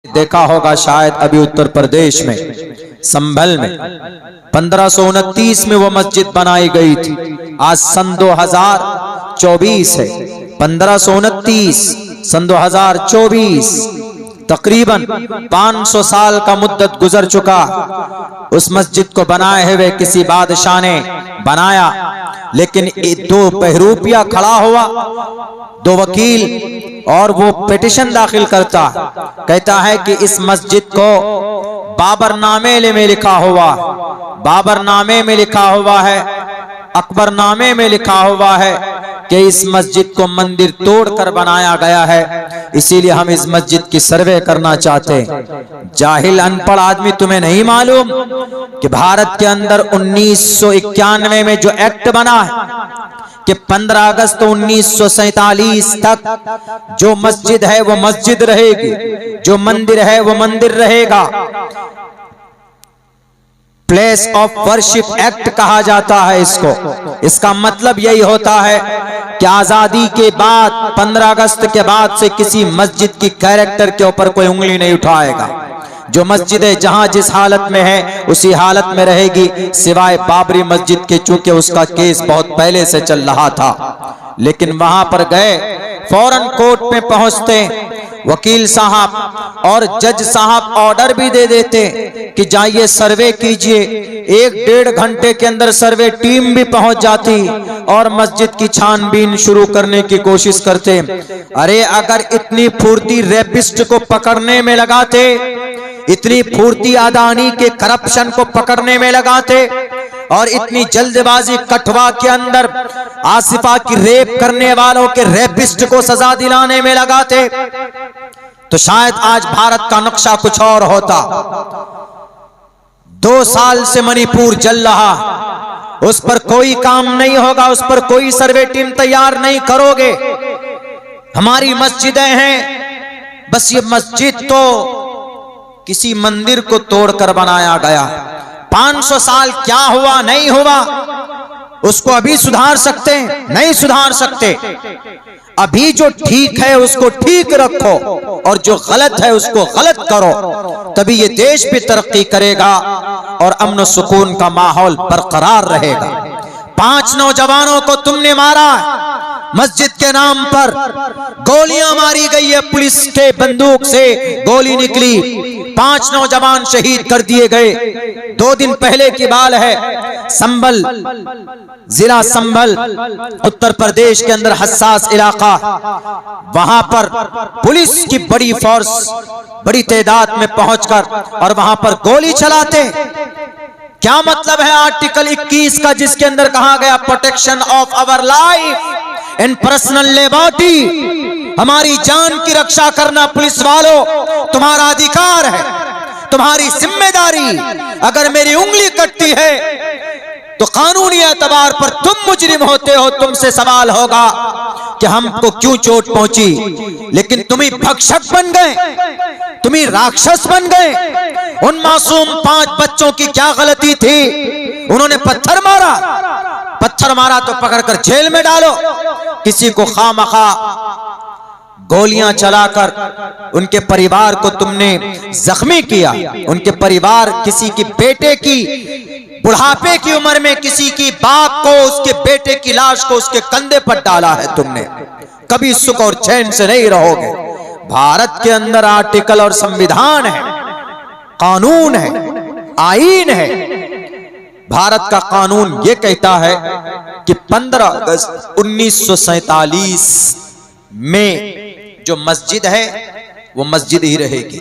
देखा होगा शायद अभी उत्तर प्रदेश में संभल में 1529 में वो मस्जिद बनाई गई थी। आज सन 2024 है। 1529 सन 2024 तकरीबन 500 साल का मुद्दत गुजर चुका। उस मस्जिद को बनाए हुए किसी बादशाह ने बनाया, लेकिन दो बहरूपिया खड़ा हुआ, दो वकील, और वो पिटिशन दाखिल करता, कहता है कि इस मस्जिद को बाबरनामे में लिखा हुआ, बाबरनामे में लिखा हुआ है, अकबरनामे में लिखा हुआ है कि इस मस्जिद को मंदिर तोड़कर बनाया गया है, इसीलिए हम इस मस्जिद की सर्वे करना चाहते हैं। जाहिल अनपढ़ आदमी, तुम्हें नहीं मालूम कि भारत के अंदर 1991 में जो एक्ट बना है कि 15 अगस्त 1947 तक जो मस्जिद है वो मस्जिद रहेगी, जो मंदिर है वो मंदिर रहेगा। प्लेस ऑफ वर्शिप एक्ट कहा जाता है इसको। इसका मतलब यही होता है कि आजादी के बाद 15 अगस्त के बाद से किसी मस्जिद की कैरेक्टर के ऊपर कोई उंगली नहीं उठाएगा। जो मस्जिद है जहां जिस हालत में है उसी हालत में रहेगी, सिवाय बाबरी मस्जिद के, चूंकि उसका केस बहुत पहले से चल रहा था। लेकिन वहां पर गए, फौरन कोर्ट में पहुंचते, वकील साहब और जज साहब ऑर्डर भी दे देते कि जाइए सर्वे कीजिए। 1-1.5 घंटे के अंदर सर्वे टीम भी पहुंच जाती और मस्जिद की छानबीन शुरू करने की कोशिश करते। अरे अगर इतनी फुर्ती रेपिस्ट को पकड़ने में लगाते, इतनी फुर्ती अदानी के करप्शन को पकड़ने में लगाते, और इतनी जल्दबाजी कठवा के अंदर आसिफा की रेप करने वालों के रेपिस्ट को सजा दिलाने में लगाते, तो शायद आज भारत का नक्शा कुछ और होता। 2 साल से मणिपुर जल रहा, उस पर कोई काम नहीं होगा, उस पर कोई सर्वे टीम तैयार नहीं करोगे। हमारी मस्जिदें हैं, बस ये मस्जिद तो किसी मंदिर को तोड़कर बनाया गया। 500 साल क्या हुआ नहीं हुआ उसको अभी सुधार सकते नहीं सुधार सकते। अभी जो ठीक है उसको ठीक रखो और जो गलत है उसको गलत करो, तभी ये देश भी तरक्की करेगा और अमन सुकून का माहौल बरकरार रहेगा। 5 नौजवानों को तुमने मारा, मस्जिद के नाम पर गोलियां मारी गई है, पुलिस के बंदूक से गोली निकली, 5 नौजवान शहीद कर दिए गए। 2 दिन पहले की बात है, संभल जिला संभल उत्तर प्रदेश के अंदर हसास इलाका, वहां पर पुलिस की बड़ी फोर्स बड़ी तादाद में पहुंचकर और वहां पर गोली चलाते। क्या मतलब है आर्टिकल 21 का, जिसके अंदर कहा गया protection of our life and personal liberty, हमारी जान की रक्षा करना पुलिस वालों तुम्हारा अधिकार है, तुम्हारी जिम्मेदारी। अगर मेरी उंगली कटती है तो कानूनी एतबार पर तुम मुजरिम होते हो, तुमसे सवाल होगा कि हमको क्यों चोट पहुंची। लेकिन तुम ही भक्षक बन गए, तुम ही राक्षस बन गए। उन मासूम 5 बच्चों की क्या गलती थी? उन्होंने पत्थर मारा तो पकड़कर जेल में डालो। किसी को खामखा गोलियां चलाकर उनके परिवार को तुमने जख्मी किया। उनके परिवार, किसी की बेटे की बुढ़ापे की उम्र में किसी की बाप को, उसके बेटे की लाश को उसके कंधे पर डाला है तुमने। कभी सुख और चैन से नहीं रहोगे। भारत के अंदर आर्टिकल और संविधान है, कानून है, आईन है। भारत का कानून यह कहता है कि 15 अगस्त 1947 में जो मस्जिद है वो मस्जिद ही रहेगी।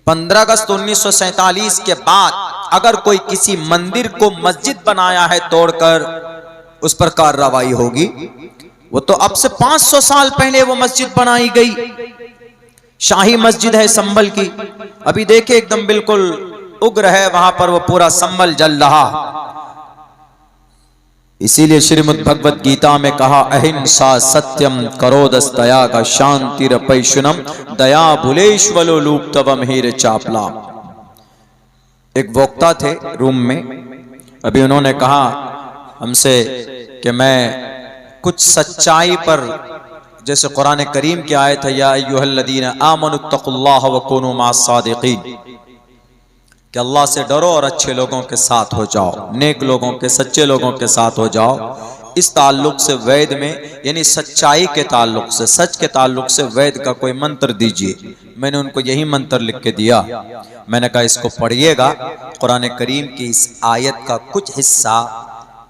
15 अगस्त 1947 के बाद अगर कोई किसी मंदिर को मस्जिद बनाया है तोड़कर, उस पर कार्रवाई होगी। वो तो अब से 500 साल पहले वो मस्जिद बनाई गई, शाही मस्जिद है संभल की। अभी देखे एकदम बिल्कुल उग्र है वहां पर, वो पूरा संभल जल रहा। इसीलिए श्रीमद् भगवत गीता में कहा, अहिंसा सत्यम करोदस्तया का शांतिरपैशुनम दया भुलेश्वलो लूप्तवम हीर चापला। एक वक्ता थे रूम में, अभी उन्होंने कहा हमसे कि मैं कुछ सच्चाई पर जैसे कुरान करीम की आयत है, या अय्युहल्लज़ीना आमनुत्तकुल्लाह व कूनू मअस-सादिकीन, कि अल्लाह से डरो और अच्छे लोगों के साथ हो जाओ, नेक लोगों के, सच्चे लोगों के साथ हो जाओ। इस ताल्लुक से वैद में, यानी सच्चाई के ताल्लुक से, सच के ताल्लुक से वैद का कोई मंत्र दीजिए। मैंने उनको यही मंत्र लिख के दिया। मैंने कहा इसको पढ़िएगा। कुरान करीम की इस आयत का कुछ हिस्सा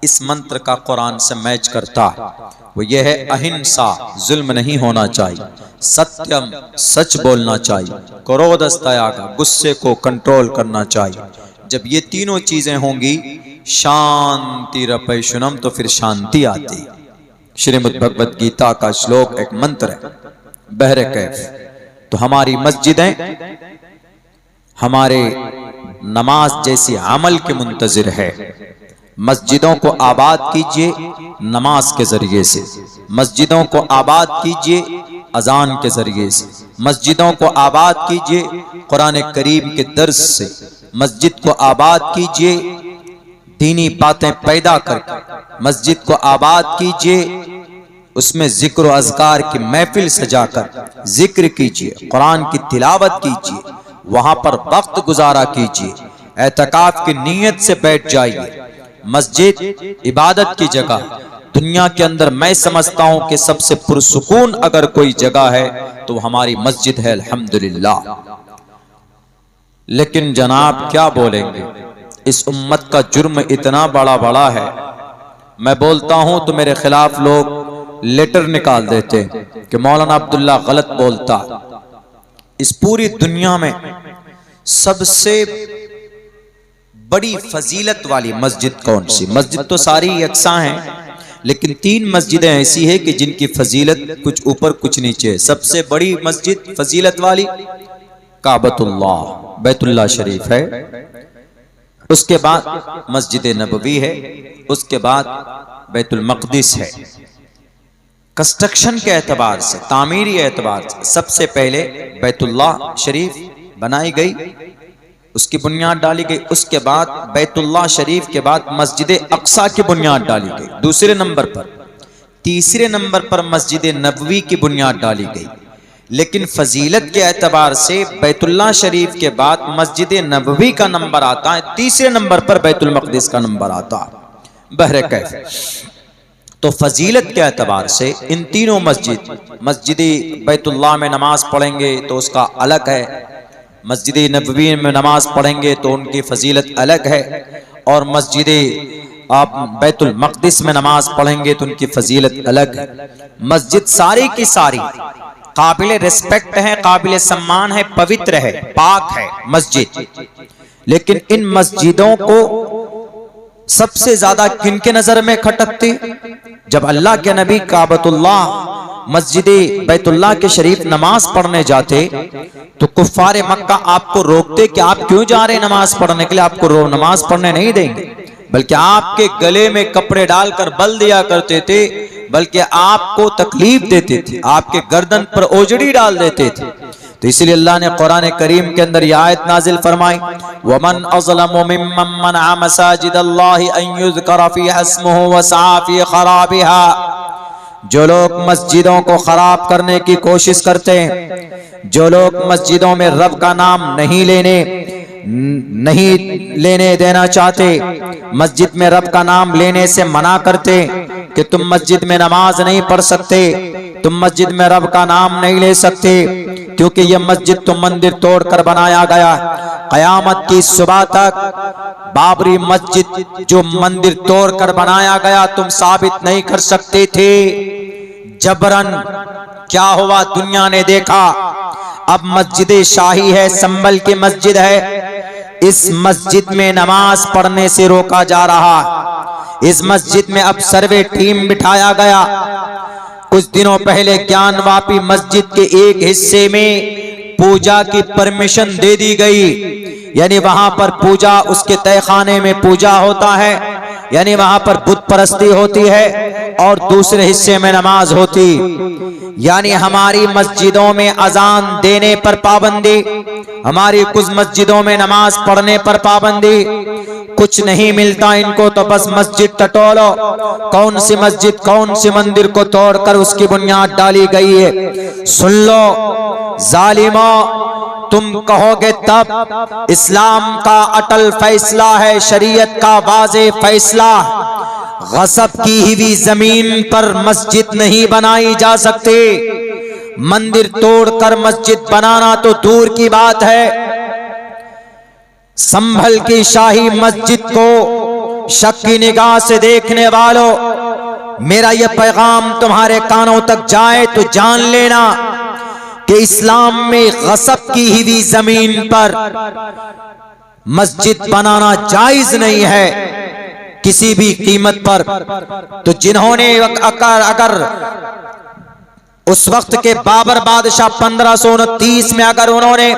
इस मंत्र का कुरान से मैच करता है। वो ये है, अहिंसा, जुल्म नहीं होना चाहिए, सत्यम, सच बोलना चाहिए, क्रोधस्तयाग, गुस्से को कंट्रोल करना चाहिए। जब ये तीनों चीजें होंगी, शांति रपैशुनम, तो फिर शांति आती। श्रीमद् भगवत गीता का श्लोक, एक मंत्र है, बहरे कैफ। तो हमारी मस्जिदें हमारे नमाज जैसी अमल के मुंतजिर है। मस्जिदों को आबाद कीजिए नमाज के जरिए से, मस्जिदों को आबाद कीजिए अजान के जरिए से, मस्जिदों को आबाद कीजिए कुरान करीम के दर्स से, मस्जिद को आबाद कीजिए दीनी बातें पैदा करके, मस्जिद को आबाद कीजिए उसमें जिक्र व अज़कार की महफिल सजाकर जिक्र कीजिए, कुरान की तिलावत कीजिए, वहां पर वक्त गुजारा कीजिए, एतकाफ की नीयत से बैठ जाइए। मस्जिद इबादत की जगह, दुनिया के अंदर मैं समझता हूं कि सबसे पुरसुकून अगर कोई जगह है तो हमारी मस्जिद है, अल्हम्दुलिल्लाह। लेकिन जनाब क्या बोलेंगे, इस उम्मत का जुर्म इतना बड़ा बड़ा है, मैं बोलता हूं तो मेरे खिलाफ लोग लेटर निकाल देते कि मौलाना अब्दुल्ला गलत बोलता। इस पूरी दुनिया में सबसे बड़ी फजीलत वाली मस्जिद कौन सी? मस्जिद तो सारी यकसा हैं, लेकिन 3 मस्जिदें ऐसी है कि जिनकी फजीलत कुछ ऊपर कुछ नीचे है। सबसे बड़ी मस्जिद फजीलत वाली काबतुल्लाह, बैतुल्लाह शरीफ है, उसके बाद मस्जिद नबवी है, उसके बाद बैतुल मक़दिस है। कंस्ट्रक्शन के एतबार से, तामीरी एतबार से सबसे पहले बैतुल्लाह शरीफ बनाई गई, उसकी बुनियाद डाली गई। उसके बाद बैतुल्लाह शरीफ के बाद मस्जिद अक्सा की बुनियाद डाली गई दूसरे नंबर पर। तीसरे नंबर पर मस्जिद नबवी की बुनियाद डाली गई। लेकिन फजीलत के एतबार से बैतुल्लाह शरीफ के बाद मस्जिद नबवी का नंबर आता है, तीसरे नंबर पर बैतुल मक़दिस का नंबर आता है। बहरे कैफ, तो फजीलत के एतबार से इन तीनों मस्जिद बैतुल्लाह में नमाज पढ़ेंगे तो उसका अलग है, मस्जिद नबवी में नमाज पढ़ेंगे तो उनकी फजीलत अलग है, और मस्जिद आप बैतुल मक़दिस में नमाज पढ़ेंगे तो उनकी फजीलत अलग है। मस्जिद सारी की सारी काबिल रिस्पेक्ट है, काबिल सम्मान है, पवित्र है, पाक है मस्जिद। लेकिन इन मस्जिदों को सबसे ज्यादा किनके नजर में खटकती? जब अल्लाह के नबी काबतुल्लाह मस्जिद बैतुल्लाह के शरीफ नमाज पढ़ने जाते तो कुफ्फारे मक्का आपको रोकते कि आप क्यों जा रहे हैं नमाज पढ़ने के लिए, आपको नमाज पढ़ने नहीं देंगे, बल्कि आपके गले में कपड़े डालकर बल दिया करते थे, बल्कि आपको तकलीफ देते थे, आपके गर्दन पर ओजड़ी डाल देते थे। तो इसलिए अल्लाह ने कुरान करीम के अंदर यह आयत नाजिल फरमाई, वमन अज़लमु मिम्मन मनअ मसाजिदल्लाहि अन युज़करा फ़ीहा इस्मुहु व सआ फ़ी ख़राबिहा। जो लोग मस्जिदों को खराब करने की कोशिश करते हैं, जो लोग मस्जिदों में रब का नाम नहीं लेने देना चाहते, मस्जिद में रब का नाम लेने से मना करते कि तुम मस्जिद में नमाज नहीं पढ़ सकते, तुम मस्जिद में रब का नाम नहीं ले सकते, क्योंकि यह मस्जिद तो मंदिर तोड़कर बनाया गया। कयामत की सुबह तक बाबरी मस्जिद जो मंदिर तोड़कर बनाया गया तुम साबित नहीं कर सकते थे। जबरन क्या हुआ, दुनिया ने देखा, अब मस्जिद शाही है, संभल की मस्जिद है, इस मस्जिद में नमाज पढ़ने से रोका जा रहा। इस मस्जिद में अब सर्वे टीम बिठाया गया। कुछ दिनों पहले ज्ञानवापी मस्जिद के एक हिस्से में पूजा की परमिशन दे दी गई, यानी वहां पर पूजा, उसके तहखाने में पूजा होता है, यानी वहां पर बुत परस्ती होती है और दूसरे हिस्से में नमाज होती। यानी हमारी मस्जिदों में अजान देने पर पाबंदी, हमारी कुछ मस्जिदों में नमाज पढ़ने पर पाबंदी। कुछ नहीं मिलता इनको तो बस मस्जिद टटोलो। कौन सी मस्जिद, कौन सी मंदिर को तोड़कर उसकी बुनियाद डाली गई है। सुन लो जालिमो, तुम कहोगे तब इस्लाम का अटल फैसला है, शरीयत का वाज़े फैसला, गसब की हुई जमीन पर मस्जिद नहीं बनाई जा सकती। मंदिर तोड़कर मस्जिद बनाना तो दूर की बात है। संभल की शाही मस्जिद को शक की निगाह से देखने वालों, मेरा यह पैगाम तुम्हारे कानों तक जाए तो जान लेना कि इस्लाम में गसब की हुई जमीन पर मस्जिद बनाना जायज नहीं है किसी भी कीमत पर। तो जिन्होंने अगर उस वक्त के बाबर बादशाह 1529 में अगर उन्होंने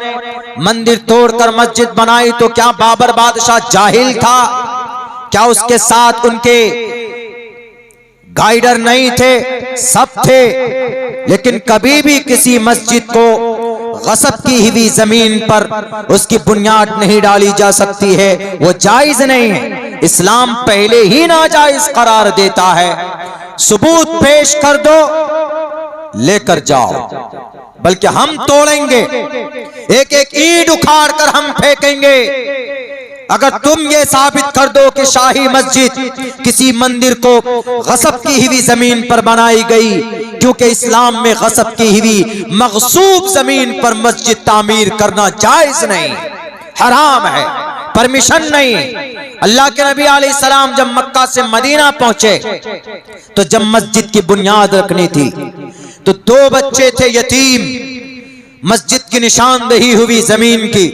मंदिर तोड़कर मस्जिद बनाई तो क्या बाबर बादशाह जाहिल था? क्या उसके साथ उनके गाइडर नहीं थे? सब थे। लेकिन कभी भी किसी मस्जिद को गसब की हुई जमीन पर उसकी बुनियाद नहीं डाली जा सकती है, वो जायज नहीं है। इस्लाम पहले ही नाजायज करार देता है। सबूत पेश कर दो, लेकर जाओ, बल्कि हम तोड़ेंगे, एक एक ईंट उखाड़ कर हम फेंकेंगे अगर तुम ये साबित कर दो कि शाही मस्जिद किसी मंदिर को गसब की हुई जमीन पर बनाई गई। क्योंकि इस्लाम में गसब की हुई मगसूब जमीन पर मस्जिद तामीर करना जायज नहीं, हराम है, परमिशन नहीं। अल्लाह के नबी अलैहिस्सलाम जब मक्का से मदीना पहुंचे तो जब मस्जिद की बुनियाद रखनी थी तो 2 बच्चे थे यतीम। मस्जिद की निशानदेही हुई जमीन की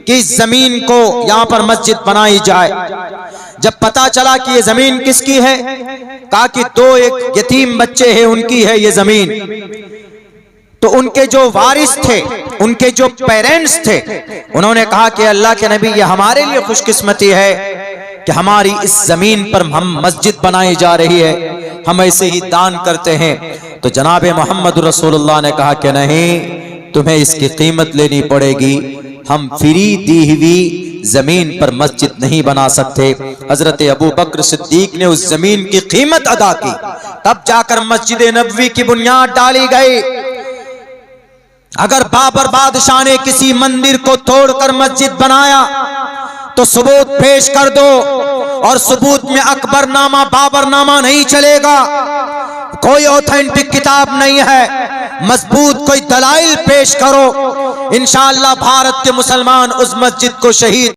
कि इस जमीन को यहां पर मस्जिद बनाई जाए। जब पता चला कि ये जमीन किसकी है, कहा कि 2 एक यतीम बच्चे हैं, उनकी है ये जमीन। तो उनके जो वारिस थे, उनके जो पेरेंट्स थे, उन्होंने कहा कि अल्लाह के नबी, ये हमारे लिए खुशकिस्मती है कि हमारी इस जमीन पर हम मस्जिद बनाई जा रही है, हम ऐसे ही दान करते हैं। तो जनाब मोहम्मद रसूलुल्लाह ने कहा कि नहीं, तुम्हें इसकी कीमत लेनी पड़ेगी, हम फ्री दी हुई जमीन पर मस्जिद नहीं बना सकते। हजरत अबू बकर सिद्दीक ने उस जमीन की कीमत अदा की, तब जाकर मस्जिद नबवी की बुनियाद डाली गई। अगर बाबर बादशाह ने किसी मंदिर को तोड़कर मस्जिद बनाया तो सबूत पेश कर दो, और सबूत में अकबरनामा बाबरनामा नहीं चलेगा। कोई ऑथेंटिक किताब नहीं है, मजबूत कोई दलाइल पेश करो, इंशाअल्लाह भारत के मुसलमान उस मस्जिद को शहीद